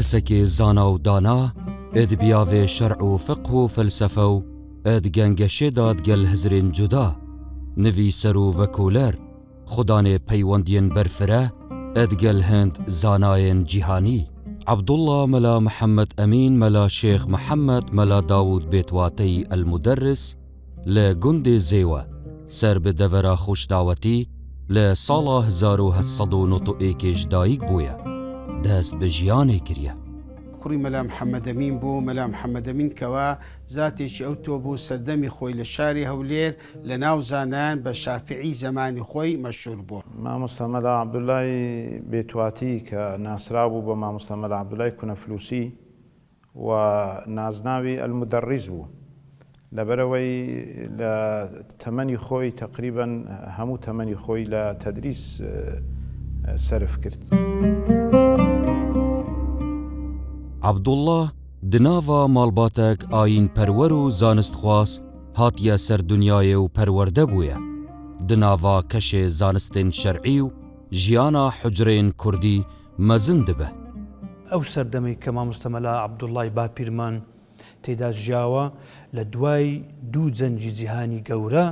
کەسێکی زانا و دانا ئێدبیاوێ شەرع و فقه و فەلسەفە و ئێدگەنگەشێدا دگەل هزرێن جودا نویسەر و ڤەکولەر خودانێ پەیوەندیên بەرفرە ئەدگەل هەند زانایên جیهانی عەبدوڵڵا مەلا محەممەد ئەمین مەلا شێخ محەممەد مەلا داوود بێتواتەی ئەلمودەرس لە گوندێ زێوە سەر بە دەڤەرا خۆشداوەتی لە ساڵا 1991 دایک بوویە دەست بە ژیانێ کردە. کوڕی مەلا محەممەد ئەمین بوو. مەلا محەممەد ئەمین کەوا زاتێکی ئەو تۆ بوو سەردەمی خۆی لە شاری هەولێر لە ناو زانان بە شافعی زەمانی خۆی مەشهور بوو. مامۆستا مەلا عەبدوڵڵای بێتواتی کە ناسرا بوو بە مامۆستا مەلا عەبدوڵڵای کونەفلووسی و نازناوی ئەلمودەڕیز بوو لەبەرەوەی لە تەمەنی خۆی تقریباً هەموو تەمەنی خۆی لە تەدریس سەرف کرد. عەبدوڵڵا دناڤا ماڵباتێک ئاین پەروەر و زانستخواس هاتیە سەر دنیایێ و پەروەردە بوویە دناڤا کەشێ زانستên شەرعی و ژیانە حوجرێن کوردی مەزن دبە. ئەو سەردەمەی کە مامۆستا مەلا عەبدوڵڵای باپیرمان تێدا ژیاوە لە دوای دوو جەنجی جیهانی گەورە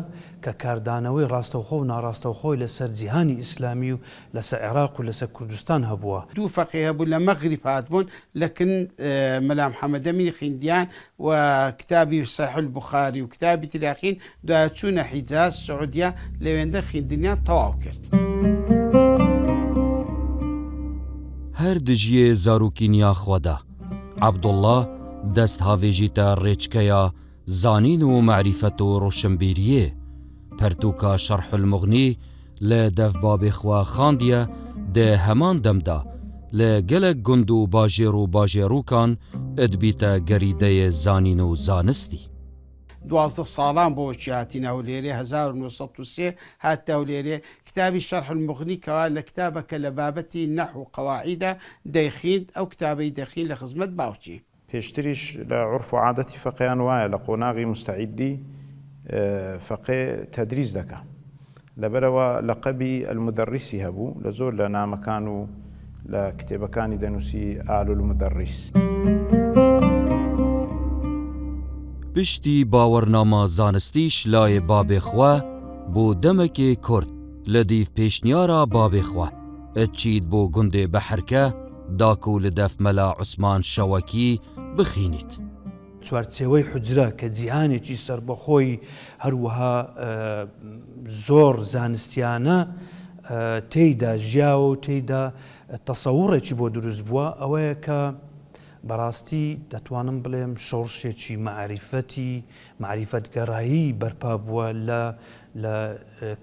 کە کاردانەوەی ڕاستەوخۆ و ناڕاستەوخۆی لەسەر جیهانی ئیسلامی و لەسەر عێراق و لەسەر کوردستان هەبووە. دوو فەقێ هەبوو لە مەغریب هاتبوون لەکن مەلا محەممەد ئەمینی خوێندیان و کتابی سەحیح البوخاری و کتابی تریاخین دوایە چوونە حیجاز سعودیە لەوێندە خوێندنیان تەواو کرد. هەر دژیێ زاروکینیا خۆدا عەبدوڵڵا دەست هاوێژیتە ڕێچکەیە زانین و معریفەت و ڕۆشنبیریێ پەرتووکە شەرح المغنی لە دەڤبابێ خوا خاندیە دە هەمان دەمدا لە گەلک گوند و باژێر و باژێڕووکان ئەدبیتە گەریدەیە زانین و زانستی. 12 ساڵان بۆ هاتینە هەولێرێ 1903 هاتە هەولێرێ کتابی شەرح المغنی کەوا لە کتابەکە لە بابەتی نەحو و قەواعیدە دەیخیند ئەو کتابەی دەخین لە خزمەت باوکی. پێشتریش لە عورف و عادەتی فەقیان وایە لە قۆناغی مستعیدی فەقێ تەدریس دەکا لەبەرەوە لەقەبی ئەلمودەڕیسی هەبوو لە زۆر لە نامەکان و لە کتێبەکانی دەنووسی ئال المودەڕیس. پشتی باوەڕنامە زانستیش لایە بابێخوا بۆ دەمەکێ کورد لە دیڤ پێشنیارە بابێخوا ئەچید بۆ گوندێ بەحرکە داکو لە دەف مەلا عوسمان شەوەکی بخینیت. چوارچێوەی حوجرە کە جیهانێکی سەربەخۆی هەروەها زۆر زانستیانە تێیدا ژیاوە و تێیدا تەسەووڕێکی بۆ دروست بووە ئەوەیە کە بەڕاستی دەتوانم بڵێم شۆڕشێکی معریفەتگەڕایی بەرپا بووە لە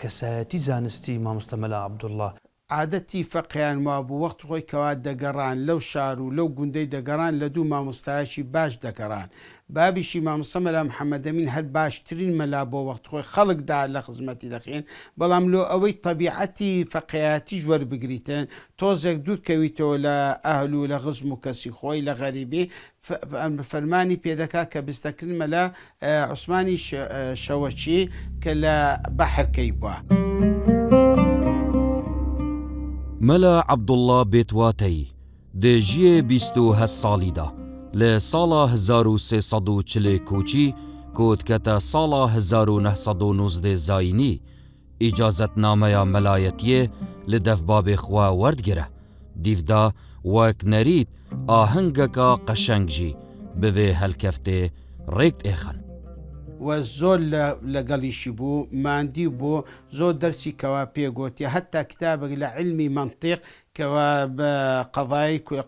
کەسایەتی زانستی مامۆستا مەلا عەبدوڵڵا. عادەتی فەقیان وا بوو وەخت خۆی کەوا دەگەڕان لەو شار و لەو گوندەی دەگەڕان لە دوو مامۆستایەکی باش دەگەڕان. بابیشی مامۆستا مەلا محەممەد ئەمین هەر باشترین مەلا بۆ وەخت خۆی خەڵکدا لە خزمەتی دەخێن بەڵام لۆ ئەوەی تەبیعەتی فەقیهاتیش وەربگریتن تۆزێک دوورکەویتەوە لە ئەهل و لە غزم و کەسی خۆی لە غەریبی فەرمانی پێدەکا کە بستەکردن مەلا عوسمانی شەوەچی کە لە بەحرکەی بووە. مەلا عەبدوڵڵا بێتواتەی دێژیێ 28 ساڵیدا لە ساڵا 1340 کوچی کۆتکەتە ساڵا 1919 زاینی ئیجازەتنامەیە مەلایەتیێ لە دەڤبابێخوا وەردگرە دیڤدا وەک نەریت ئاهەنگەکە قەشەنگژی بڤێ هەلکەفتێ ڕێکت ئێخەن. و زۆر لەگەڵیشی بوو ماندی بوو زۆر دەرسی کەوا پێگوتی هەتا کتابێک لە علمی منطق کەوا بە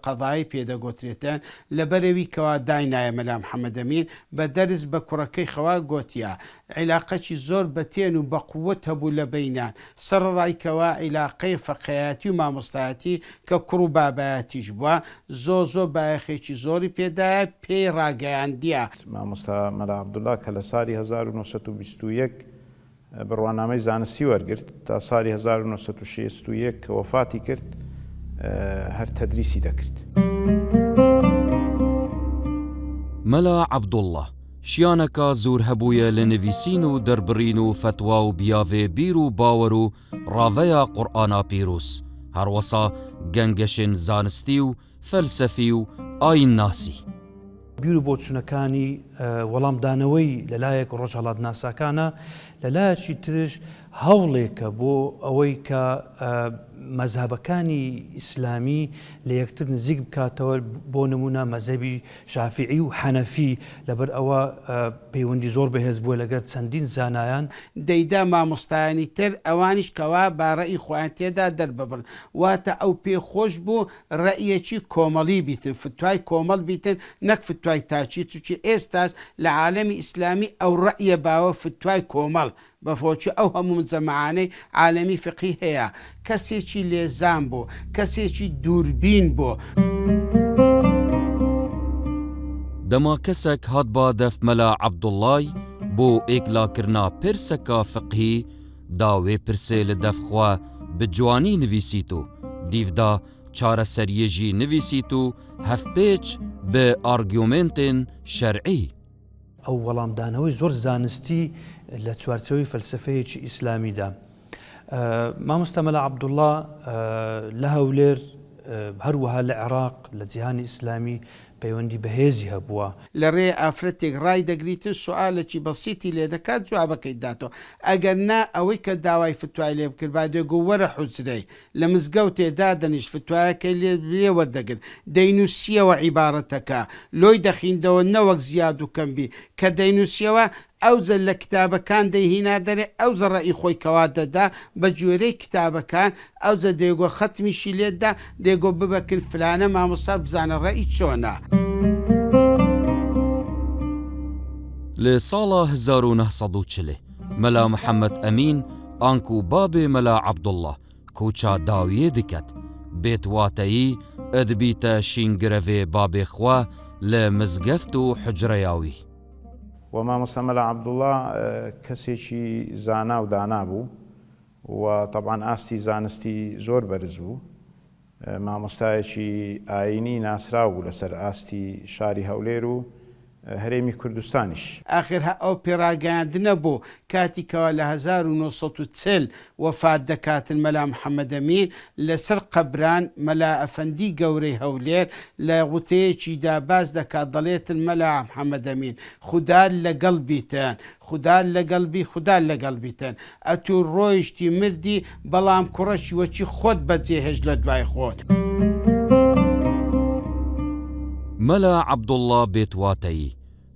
قەضایی پێدەگوترێتن لەبەرەوی کەوا داینایە مەلا محەممەد ئەمین بە دەرس بە کوڕەکەی خەوا گوتیە عیلاقەکی زۆر بەتێن و بەقووەت هەبوو لە بەینان سەرڕای کەوا عیلاقەی فەقیهاتی و مامۆستایەتی کە کوڕ و بابایەتیش بووە زۆر بایەخێکی زۆری پێدایە پێی ڕاگەیاندیە. مامۆستا مەلا عەبدوڵڵا کە لە ساڵی 1921 بڕوانامەی زانستی وەرگرت تا ساڵی 1961 کە وەفاتی کرد هەر تەدریسی دەکرد. مەلا عەبدوڵڵا شیانەکە زۆر هەبوویە لە نویسین و دەربڕین و فەتوا و بیاوێ بیر و باوەڕ و ڕاڤەیە قورئانا پیرۆز هەروەسا گەنگەشên زانستی و فەلسەفی و ئاین ناسی. بیر و بۆچوونەکانی وەڵامدانەوەی لەلایەک ڕۆژهەڵات ناساکانە لەلایەکی ترش هەوڵێکە بۆ ئەوەی کە مەذهبەکانی ئیسلامی لە یەکتر نزیک بکاتەوە، بۆ نمونە مەذهبی شافعی و حەنەفی، لەبەر ئەوە پەیوەندی زۆر بەهێز بووە لەگەر چەندین زانایان. دەیدا مامۆستایانی تر ئەوانیش کەوا با ڕێی خۆیان تێدا دەرببڕن، واتە ئەو پێخۆش بوو ڕەئیەکی کۆمەڵی بیتن، فتوای کۆمەڵ بیتن، نەک فتوای تاچی، چونکی ئێستاش لە عالەمی ئیسلامی ئەو ڕەئیە باوە فتوای کۆمەڵ بەفۆچی ئەو هەموو جەماعانەی عالەمی فقی هەیە. کەسێکی لێزان بوو، کەسێکی دووربین بوو. دەما کەسێک هات با دەف مەلا عەبدوڵڵای بۆ ئێکلاکردنا پرسەکە فقهی داوێ پرسێ لە دەفخوا bi ciwanî nivîsît û dîvda çareseriyê jî nivîsît û hevpêç bi argûmentên şerعî. ئەو وەڵامدانەوەی زۆر زانستی لە چوارچەوەی فەلسفەیەکی ئیسلامیدا. مامۆستا مەلا عەبدوڵڵا لە هەولێر هەروەها لە عێراق لە جیهانی ئیسلامی پەیوەندی بەهێزی هەبووە. لە ڕێ ئافرەتێک ڕای دەگریتن سوالێکی بەسیتی لێ دەکات جوابەکەی داتەوە. ئەگەر نا ئەوەی کە داوای فتوای لێ بکرد با دێگو وەرە حوجرەی لە مزگەوتێدا دەنیشت فتوایەکەی لێ وەردەگرت، دەینووسیەوە عیبارەتەکە لۆی دەخیندەوە نەوەک زیاد و کەمبی کە دەینووسیەوە ئەوزە لە کتابەکان دەیهینا دەرێ ئەوزە ڕەئی خۆی کەوا دەدا بە گوێرەی کتابەکان ئەوزە دێگۆ خەتمیشی لێدا دێگۆ ببەکن فلانە مامۆستا بزانە ڕەئی چۆنە. لە ساڵا 1940 مەلا محەممەد ئەمین ئانکو بابێ مەلا عەبدوڵڵا کوچا داویە دکات بێتواتەیی ئەدبیتە شینگرەvê babêxwe لە مزگەفت و حجرەیاوی. و مامۆستا مەلا عەبدوڵڵا کەسێکی زانا و دانا بوو و طبعاً ئاستی زانستی زۆر بەرز بوو. مامۆستایەکی ئاینی ناسرا بوو لەسەر ئاستی شاری هەولێر و هەرێمی کوردستانیش. ئاخر ئەو پێڕاگەاندنە بوو کاتیکەوە لە 1940 وەفات دەکاتن مەلا محەممەد ئەمین لەسەر قەبران مەلا ئەفەندی گەورەی هەولێر لە غوتەیەکی داباز دەکات دەڵێتن مەلا محەممەد ئەمین خوددا لەگەڵ بیتن، خوددا لەگەڵ بی، خوددا لەگەڵ بیتن، ئەتو ڕۆیشتی مردی بەڵام کوڕەشی وەچی خۆت بەجێهێش لە دوای خۆت. مەلا عەبدوڵڵا بێتواتەیی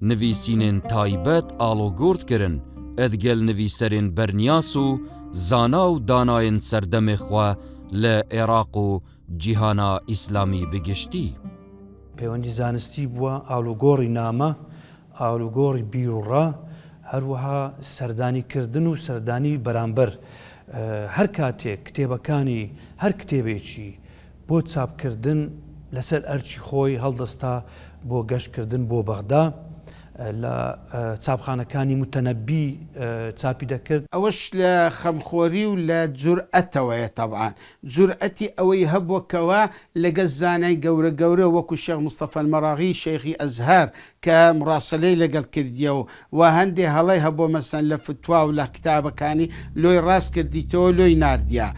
نویسینên تایبەت ئاڵۆگورتکردن ئەدگەل نویسەرên بەرنیاس و زانا و دانایên سەردەمê xwe لە عێراق و جیهانا ئیسلامی بگشتی. پەیوەندی زانستی بووە، ئاڵوگۆڕی نامە، ئاڵوگۆڕی بیرڕا، هەروەها سەردانیکردن و سەردانی بەرامبەر. هەر کاتێک کتێبەکانی هەر کتێبێکی بۆ چاپکردن لەسەر ئەرچی خۆی هەڵدەستا بۆ گەشتکردن بۆ بەغدا، لە چاپخانەکانی متەنەبی چاپی دەکرد. ئەوەش لە خەمخۆری و لە جورئەتەوەیە تەبعاً جورئەتی ئەوەی هەبووەکەوە لەگە زانای گەورە گەورە وەکو شێخ مستەفا المەراغی شەیخی ئەزهار کە مراسلەی لەگەڵ کردیەوە و هەندێ هەڵەی هەبووە مەسەن لە فتوا و لە کتابەکانی لۆی ڕاست کردیتەوە لۆی ناردیە.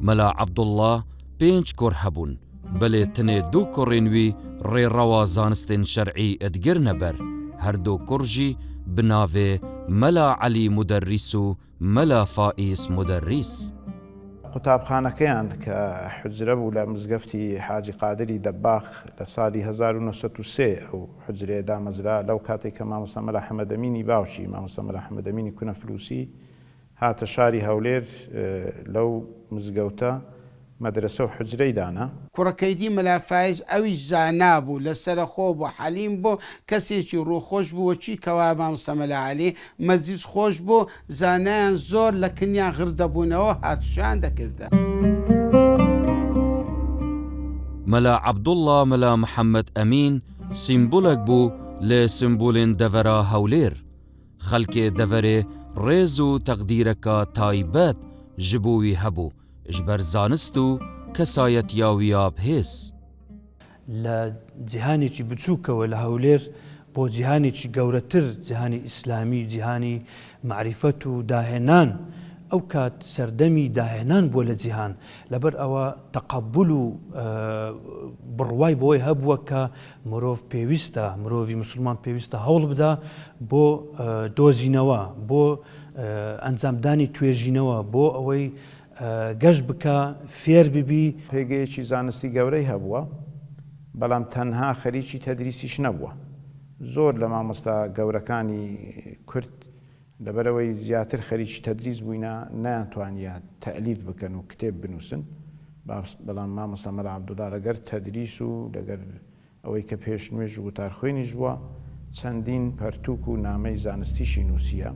مەلا عەبدوڵڵا 5 کوڕ هەبوون، بەلێ تنێ 2 کوڕên wî rêrewa zanistên şerعî edgirne ber. Her du kur jî bi navê Mela Elî Muderrîs û Mela Faiz Muderrîs. قوتابخانەکەیان کە حجرە بوو لە مزگەفتی حاجی قادری دەباخ لە ساڵی 1903 ئەو حجرەیە دامەزرا لەو کاتێک کە مامۆستا مەلا حەمەد ئەمینی باوکی مامۆستا مەلا حەمەد ئەمینی کونە فلووسی هاتە شاری هەولێر لەو مزگەوتە مەدرسە و حجرەی دانا. کوڕەکەیدی مەلا فایز ئەویش زانا بوو لەسرە خۆ بوو حەلیم بوو کەسێکی ڕووخۆش بوو وەچی کەوا مامۆستا مەلا عەلی مەزیج خۆش بوو زانایان زۆر لە کنیان غردەبوونەوە هاتوچیان دەکردە. مەلا عەبدوڵڵا مەلا محەممەد ئەمین سیمبولێک بوو لە سیمبولên devera هەولێر. خەلکێ deverê ڕێز و تەقدیرەکە تایبەت ji bo wî hebû ji ber zanist û kesayetiya wî ya bihêz. لە جیهانێکی بچووکەوە لە هەولێر بۆ جیهانێکی گەورەتر، جیهانی ئیسلامی، جیهانی معریفەت و داهێنان ئەو کات سەردەمی داهێنان بووە لە جیهان لەبەر ئەوە تەقەبول و بڕوای بۆی هەبووە کە مرۆڤ پێویستە مرۆڤی مسلمان پێویستە هەوڵ بدا بۆ دۆزینەوە بۆ ئەنجامدانی توێژینەوە بۆ ئەوەی گەشت بکە فێر ببی. پێگەیەکی زانستی گەورەی هەبووە بەڵام تەنها خەریکی تەدریسیش نەبووە. زۆر لە مامۆستا گەورەکانی کورد لەبەرەوەی زیاتر خەریکی تەدریس بووینە نەیانتوانیە تەئلیف بکەن و کتێب بنووسن، بەڵام مامۆستا مەلا عەبدوڵڵا لەگەر تەدریس و لەگەر ئەوەی کە پێشنوێژ و وتارخوێنیش بووە چەندین پەرتووک و نامەی زانستیشی نووسیە.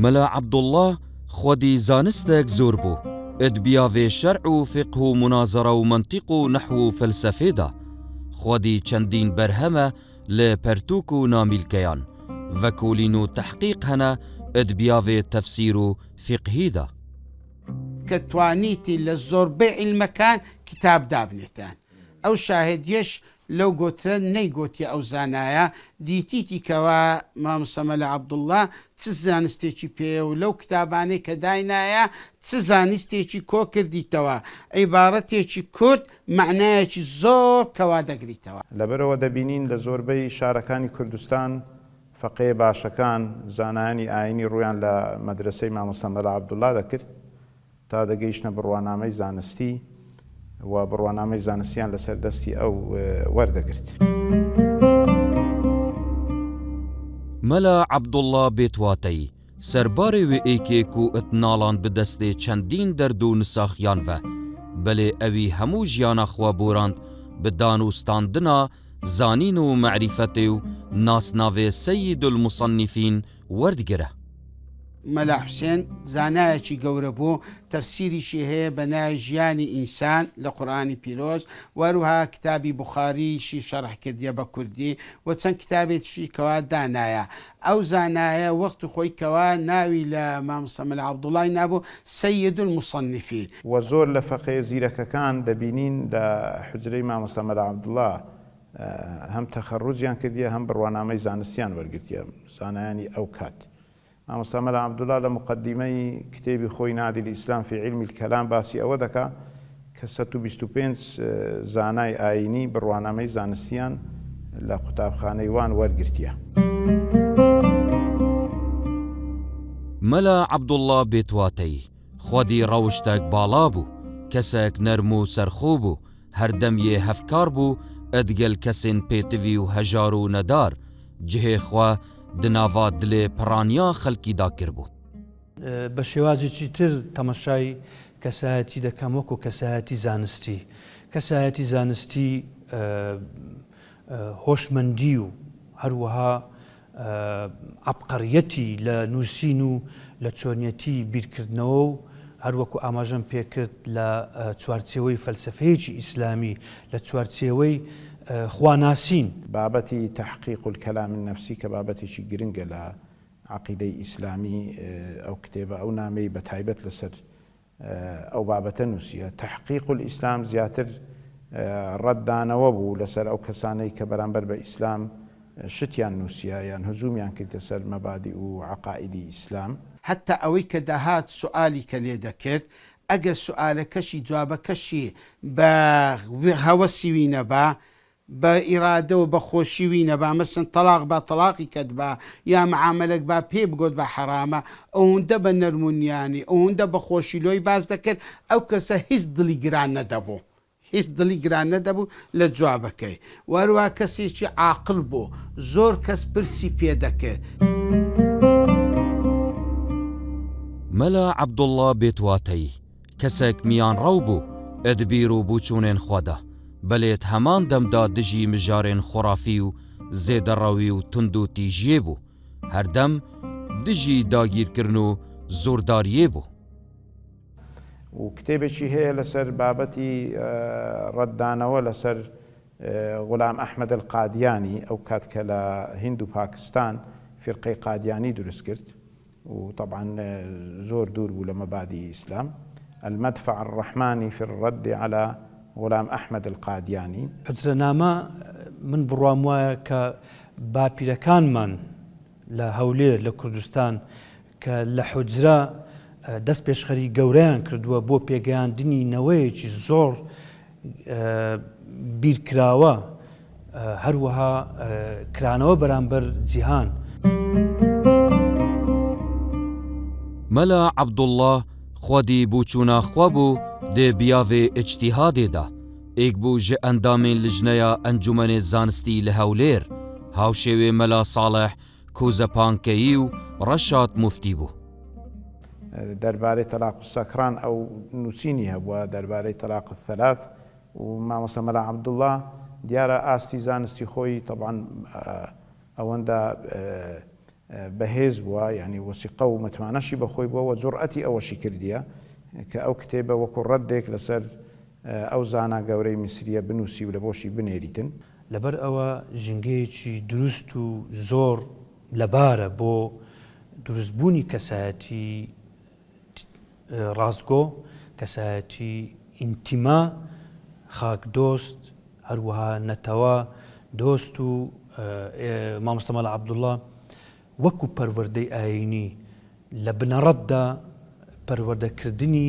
مەلا عەبدوڵڵا خودی زانستێک زۆر بوو، ئەدبیاوێ شەرع و فقه و منازەرە و منطیق و نەحو و فەلسەفێدا خودی چەندین بەرهەمە لە پەرتووک و نامیلکەیان ڤەکولین و تەحقیق هەنە ئەدبیاوێ تەفسیر و فقهیدا کە توانیتی لە زۆربەی عیلمەکان کتاب دابنێتان. ئەو شاهدیەش لەو گۆترە نەیگۆتیە ئەو زانایە دیتیتی کەوا مامۆستا مەلا عەبدوڵڵا چ زانستێکی پێ و لەو کتابانەی کە داینایە چ زانستێکی کۆ کردیتەوە، عیبارەتێکی کورد معنایەکی زۆر کەوا دەگریتەوە. لەبەرەوە دەبینین لە زۆربەی شارەکانی کوردستان فەقێ باشەکان زانایانی ئاینی ڕویان لە مەدرسەی مامۆستا مەلا عەبدوڵڵا دەکرد تا دەگەیشتنە بڕوانامەی زانستی و بڕوانامەی زانستیان لەسەر دەستی ئەو وەردەگرت. مەلا عەبدوڵڵا بێتواتەی سەربارێ وێ ئێکێک و ئەتناڵان بدەستێ چەندین دەرد و نساخیان ڤە، بەلێ ئەوی هەموو ژیانە خوا بۆراند بە دانوستاندنا زانین و مەعریفەتێ و ناسناوێ سەیید الموسەنیفین وەردگرە. مەلا حوسێن زانایەکی گەورە بوو، تەفسیریشی هەیە بە ناوی ژیانی ئینسان لە قورئانی پیرۆز، وەروها کتابی بوخاریشی شەرح کردیە بە کوردی و چەند کتابێکیشی کەوا دانایە. ئەو زانایە وەختی خۆی کەوا ناوی لە مامۆستا مەلا عەبدوڵڵای نابوو سەیید الموسەنیفین. و زۆر لە فەقێ زیرەکەکان دەبینین لە حوجرەی مامۆستا مەلا عەبدوڵڵا هەم تەخەڕوجیان کردیە هەم بڕوانامەی زانستیان وەرگرتیە زانایانی ئەو کات. مامۆستا مەلا عەبدوڵڵا لە مقدیمەی کتێبی خۆی نادی الئیسلام فی علمی الکەلام باسی ئەوە دەکا کە 125 زانای ئاینی بڕوانامەی زانستیان لە قوتابخانەی وان وەرگرتیە. مەلا عەبدوڵڵا بێتواتەی خودی ڕەوشتێک باڵا بوو، کەسێک نەرم و سەرخۆ بوو، هەردەمیێ هەفکار بوو، ئەدگەل کەسێن پێتوی و هەژار و نەدار جهێ خوا دناوا دلێ پڕانیا خەڵکیدا کردبوو. بە شێوازێکی تر تەمەشای کەسایەتی دەکەم وەکو کەسایەتی زانستی. کەسایەتی زانستی هۆشمەندی و هەروەها عەبقەریەتی لە نووسین و لە چۆنیەتی بیرکردنەوە و هەروەکو ئاماژەم پێکرد لە چوارچێوەی فەلسەفەیەکی ئیسلامی لە چوارچێوەی خواناسین. بابەتی تەحقیق الکەلام النەفسی کە بابەتێکی گرنگە لە عەقیدەی ئیسلامی ئەو کتێبە ئەو نامەی بە تایبەت لەسەر ئەو بابەتە نووسیە. تەحقیق الئیسلام زیاتر ڕەتدانەوە بوو لەسەر ئەو کەسانەی کە بەرامبەر بە ئیسلام شتیان نووسیە یان هجوومیان کردە سەر مەبادی و عەقائیدی ئیسلام. حتا ئەوەی کە داهات سوئالی کە لێ دەکرد ئەگەر سوئالەکەشی جوابەکەشی بە هەوەسی وی نەبا، بە ئیرادە و بە خۆشی وی نەبا، مەسەن تەلاق با تەلاقی کەت با یا معاملەک با پێ بگۆت بە حرامە، ئەوەندە بە نەرمونیانی ئەوەندە بە خۆشی لۆی باز دەکرد، ئەو کەسە هیچ دڵی گران نەدەبوو، هیچ دڵی گران نەدەبوو لە جوابەکەی. وەروە کەسێکی عاقڵ بوو، زۆر کەس پرسی پێ دەکرد. مەلا عەبدوڵڵا بێتواتەی کەسێک میان ڕەو بوو، ئەدبیر و بووچوونێن خوادا، بەلێت هەمان دەمدا دژی مژارێن خۆرافی و زێدەڕەوی و تند و تیژیێ بوو، هەردەم دژی داگیرکردن و زۆرداریێ بوو. و کتێبێکی هەیە لەسەر بابەتی ڕەتدانەوە لەسەر غولام ئەحمەد القادیانی ئەو کات کە لە هیند و پاکستان فرقەی قادیانی دروست کرد و طبعا زۆر دوور بوو لە مەبادی ئیسلام. المدفع الرحمانی في الرد على غولام ئەحمەد القادیانی. حجرەنامە من بڕوام وایە کە باپیرەکانمان لە هەولێر لە کوردستان کە لە حوجرە دەست پێشخەری گەورەیان کردووە بۆ پێگەیاندنی نەوەیەکی زۆر بیرکراوە هەروەها کرانەوە بەرامبەر جیهان. مەلا عەبدوڵڵا خودی بووچوونە خوا بوو دێ بیاوێ ئیجتیهادێدا ئێک بوو ژە ئەندامên لیژنەیە ئەنجومەنێ زانستی لە هەولێر هاوشێوێ مەلا ساڵح کوزەپانکەیی و ڕەشاد موفتی بوو. دەربارەی تەلاق سەکران ئەو نووسینی هەبووە دەربارەی تەلاق الثەلاث و مامۆستا مەلا عەبدوڵڵا دیارە ئاستی زانستی خۆی طبعاً ئەوەندە بەهێز بووە یعنی وەسیقە و متمانەشی بەخۆی بووە و جورئەتی ئەوەشی کردیە کە ئەو کتێبە وەکو ڕەدێک لەسەر ئەو زانا گەورەی میسریە بنووسی و لە بۆشی بنێریتن. لەبەر ئەوە ژنگەیەکی دروست و زۆر لەبارە بۆ دروستبوونی کەسایەتی ڕاستگۆ، کەسایەتی ئینتیما، خاک دۆست، هەروەها نەتەوە دۆست و مامۆستا مەلا عەبدوڵڵا وەکو پەروەردەی ئاینی لە بنەڕەتدا پەروەردەکردنی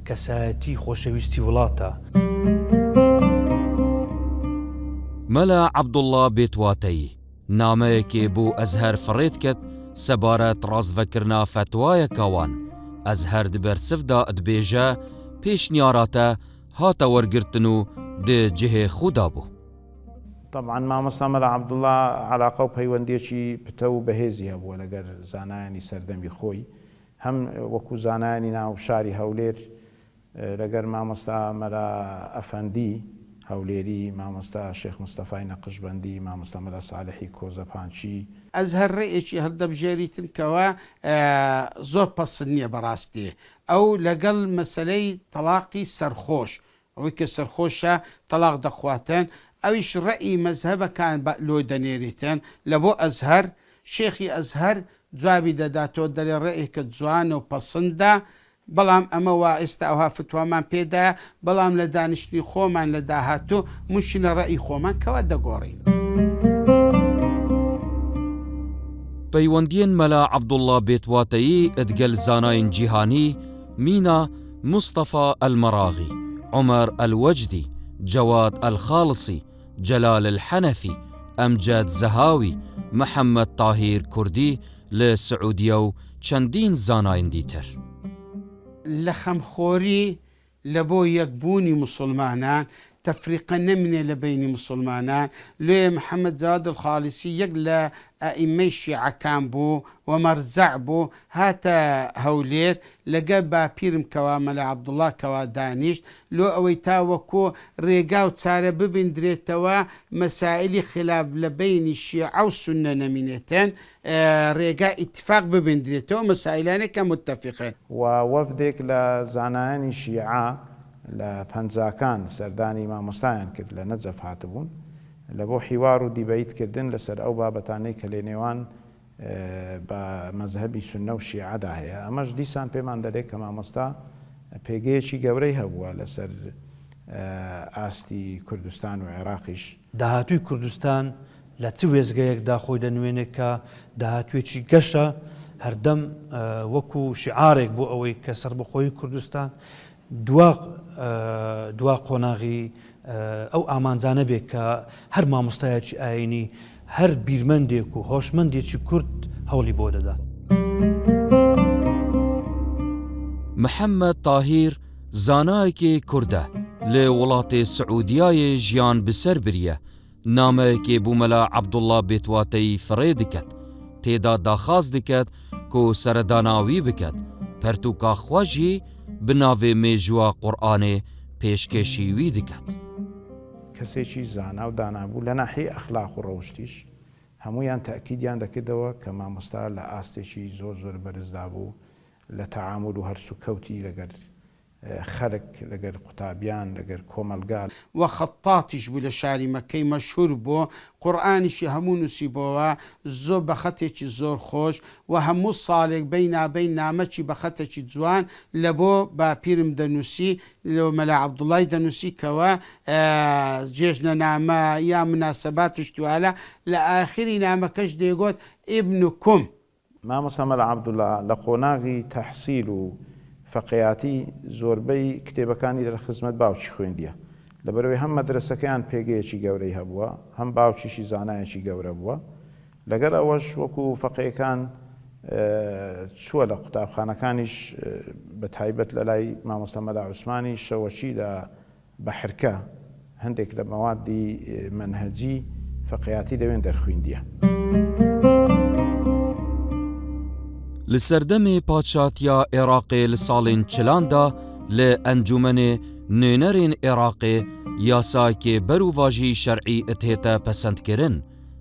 کەسایەتی خۆشەویستی وڵاتە. مەلا عەبدوڵڵا بێتواتەیی نامەیەکێ بۆ ئەزهەر فڕێت کرد سەبارەت ڕاستڤەکردنا فتوایەکەوان ئەزهەر دبەرسڤدا ئەدبێژە پێشنیاراتە هاتە وەرگرتن و دێ جهێ خودا بوو. طبعاً مامۆستا مەلا عەبدوڵڵا عەلاقە و پەیوەندیەکی پتە و بەهێزی هەبووە لەگەر زانایانی سەردەمی خۆی هەم وەکو زانایانی ناو شاری هەولێر لەگەر مامۆستا مەلا ئەفەندی هەولێری، مامۆستا شێخ مستەفای نەقشبەندی، مامۆستا مەلا ساڵحی کۆزەپانچی. ئەزهەر ڕێیەکی هەڵدەبژێریتن کەوە زۆر پەسند نییە بەڕاستی ئەو لەگەڵ مەسەلەی تەلاقی سەرخۆش ئەوەی کە سەرخۆشە تەلاق دەخواتن ئەویش ڕەئی مەزهەبەکان لۆ دەنێریتن لە بۆ ئەزهەر شێخی ئەزهەر جوابی دەداتەوە دەڵێ ڕێیەکە جوان و پەسندە بەڵام ئەمە وا ئێستا ئەوها فتوامان پێدایە بەڵام لە دانیشتنی خۆمان لە داهاتوو موچینە ڕەئی خۆمان کەوە دەگۆڕین. پەیوەندیên مەلا عەبدوڵڵا بێتواتەیی ئەدگەل زانایên جیهانی مینا مستەفا ئەلمەراغی، عومەر ئەلوەجدی، جەواد ئەلخاڵسی، جەلال الحەنەفی، ئەمجەد زەهاوی، محەممەد تاهیر کوردی لە سعودیە و چەندین زانایان دیتر. لە خەمخۆری لە بۆ یەکبوونی مسلمانان تەفریقە نەمینێ لە بینی مسلمانان لێ محەممەد جەواد الخاڵسی یەک لە ئەئیمەی شیعەکان بوو و مەرزەع بوو هاتە هەولێر لەگەڵ باپیرم کەوا مەلا عەبدوڵڵا کەوا دانیشت لۆ ئەوەی تاوەکو ڕێگا و چارە ببیندرێتەوە مەسائلی خلاف لە بینی شیعە و سوننە نەمینێتن ڕێگا ئیتفاق ببیندرێتەوە مەسائلانێکە متتەفیقن. و وەفدێک لە زانایانی شیعە لە پەنجاکان سەردانی مامۆستایان کرد لە نەجەف هاتبوون لە بۆ حیوار و دیبەیتکردن لەسەر ئەو بابەتانەی کە لێ نێوان بە مەزهەبی سوننە و شیعەدا هەیە. ئەمەش دیسان پێمان دەڵێت کە مامۆستا پێگەیەکی گەورەی هەبووە لەسەر ئاستی کوردستان و عێراقیش. داهاتووی کوردستان لە چ وێزگەیەکدا خۆی دەنوێنێت کە داهاتوێکی گەشە هەردەم وەکو شعارێک بۆ ئەوەی کە سەربەخۆیی کوردستان دوا قۆناغی ئەو ئامانجانە بێت کە هەر مامۆستایەکی ئاینی هەر بیرمەندێک و هۆشمەندێکی کورد هەوڵی بۆ دەدات. محەممەد تاهیر زانایەکی کوردە لێ وڵاتی سعودیایە ژیان بسەر بریە نامەیەکێ بوو مەلا عەبدوڵڵا بێتواتەیی فڕێ دکات تێدا داخواز دکات کۆ سەرداناوی بکات پەرتووکا خواژی بناوێ مێژووە قورئانێ پێشکەشیوی دکات. کەسێکی زانا و دانابوو لە ناحیەی ئەخلاق و ڕەوشتیش هەمویان تەئکیدیان دەکردەوە کە مامۆستا لە ئاستێکی زۆر زۆر بەرزدا بوو لە تەعامل و هەرسوکەوتی لەگەر خەرک لەگەر قوتابیان لەگەر کۆمەلگار و خەتاتیش بوو لە شاری مەکەی مەشهور بوو قورئانیشی هەموو نووسیبەوە زۆر بە خەتێکی زۆر خۆش و هەموو ساڵێک بەینابەین نامەکی بە خەتێکی جوان لە بۆ باپیرم دەنووسی مەلا عەبدوڵای دەنووسی کەوە جێژنە نامە یا مناسەباتش توالە لە ئاخری نامەکەش دێگوت ئیبنکم مامۆستا مەلا عەبدوڵا لە قۆناغی تەحسیل و فەقێیاتی زۆربەی کتێبەکانی لە خزمەت باوکی خوێندیە لەبەرەوەی هەم مەدرسەکەیان پێگەیەکی گەورەی هەبووە هەم باوکیشی زانایەکی گەورە بووە لەگەر ئەوەش وەکو فەقێیەکان چووە لە قوتابخانەکانیش بە تایبەت لە لای مامۆستا مەلا عوسمانی شەوەچی لە بەحرکە هەندێک لە مەوادی منهەجی فەقێیاتی لەوێن دەرخوێندیە. li serdemê paşatiya Iraqê li salên çilan da li encûmenê nênerên Iraqê yasayekê berûvajî şer'î ethête pesendkirin.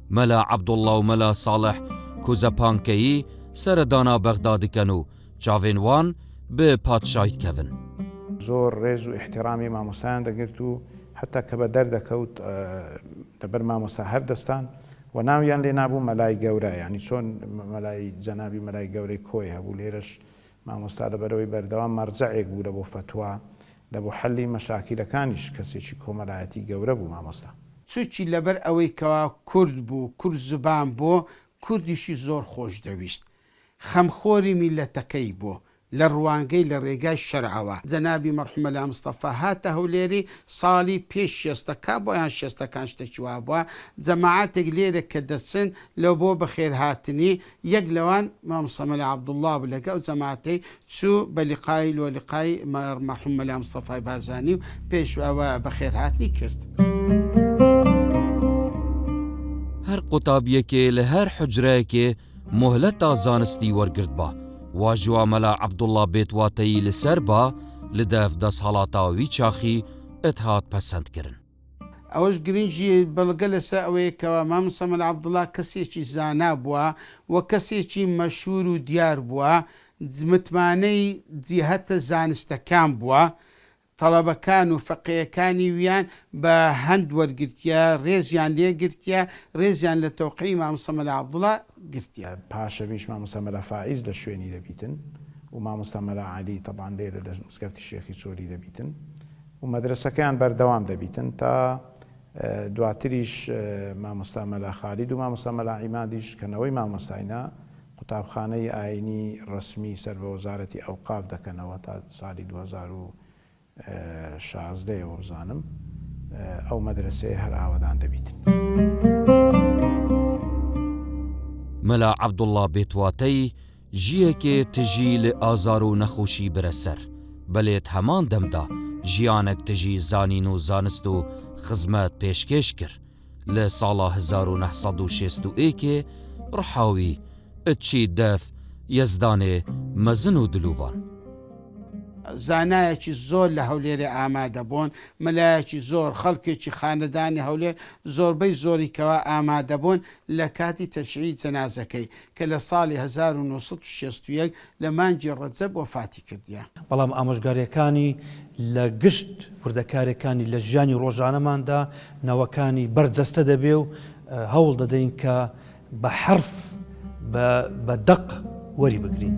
Mela Abdullah û Mela Salih ku zepankeyî seredana Bexda dikin û çavên wan bi padşahî dikevin. زۆر ڕێز و احتیرامی مامۆستایان دەگرت و حتا کە بە دەردەکەوت لەبەر مامۆستا هەردەستان و ناویان لێ نابوو مەلای گەورە یعنی چۆن مەلای جەنابی مەلای گەورەی کۆی هەبوو لێرەش مامۆستا لەبەرەوەی بەردەوام مەرجەعێک بوو لە بۆ فتووا لە بۆ حەلی مەشاکیلەکانیش کەسێکی کۆمەلایەتی گەورە بوو مامۆستا چووکی لەبەر ئەوەی کەوا کورد بوو کورد زبان بۆ کوردیشی زۆر خۆش دەویست خەمخۆری میلەتەکەی بۆ لە ڕوانگەی لە ڕێگای شەرعەوە جەنابی مەرحوم مەلا مستەفا هاتە هەولێری ساڵی پێش شێستەکە بۆیان شێستەکان شتێکی وا بووە جەماعەتێک لێرە کە دەچن لەو بۆ بەخێرهاتنی یەک لەوان مامۆستا مەلا عەبدوڵڵا بوو لەگەڵ ئەو جەماعەتەی چوو بە لیقای لۆلیقای مەرحوم مەلا مستەفای بارزانی و پێش ئەوە بەخێرهاتنی کرد. هەر قوتابیەکێ لە هەر حجرەیەکێ مهلەتا زانستی وەرگرت بە واژوا مەلا عەبدوڵڵا بێتواتەیی لەسەر بە li dev desthelata wî çaxî et hat pesendkirin. ئەوەش گرنگی بەڵگە لەسەر ئەوەیە کەەوە مامۆستا مەلا عەبدوڵڵا کەسێکی زانا بووە و کەسێکی مەشهور و دیار بووە متمانەی جیهەتە زانستەکان بووە تەڵەبەکان و فەقێیەکانی ویان بە هەند وەرگرتیە ڕێزیان لێگرتیە ڕێزیان لە تەوقیعی مامۆستا مەلا عەبدوڵڵا گرتیە. پاشەویش مامۆستا مەلا فائیز لە شوێنی دەبیتن و مامۆستا مەلا عەلی تەبعاً لێرە لە مزگەفتی شێخی چۆلی دەبیتن و مەدرسەکەیان بەردەوام دەبیتن تا دواتریش مامۆستا مەلا خالید و مامۆستا مەلا عیمادیش کەنەوەی مامۆستاینا قوتابخانەی ئاینی ڕسمی سەر بە وەزارەتی ئەوقاف دەکەنەوە تا ساڵی 2016 بزانم ئەو مەدرسەیە هەر ئاوەدان دەبیتن. مەلا عەبدوڵڵا بێتواتەی ژیەکێ تژی لە ئازار و نەخۆشی برەسەر بەلێت هەمان دەمدا ژیانێک تژی زانین و زانست و خزمەت پێشکەش کرد لە ساڵا 1961 ڕحاوی ئەچی دەف یەزدانێ مەزن و دلووان. زانایەکی زۆر لە هەولێرە ئامادە بوون مەلایەکی زۆر خەڵکێکی خانەدانی هەولێر زۆربەی زۆریکەوە ئامادە بوون لە کاتی تەشیعی جەنازەکەی کە لە ساڵی 1961 لە مانگی ڕەجەب وەفاتی کردیە. بەڵام ئامۆژگاریەکانی لە گشت وردەکارەکانی لە ژیانی ڕۆژانەماندا نەوەکانی بەرجەستە دەبێ و هەوڵ دەدەین کە بە حرف بە دەق وەری بگرین.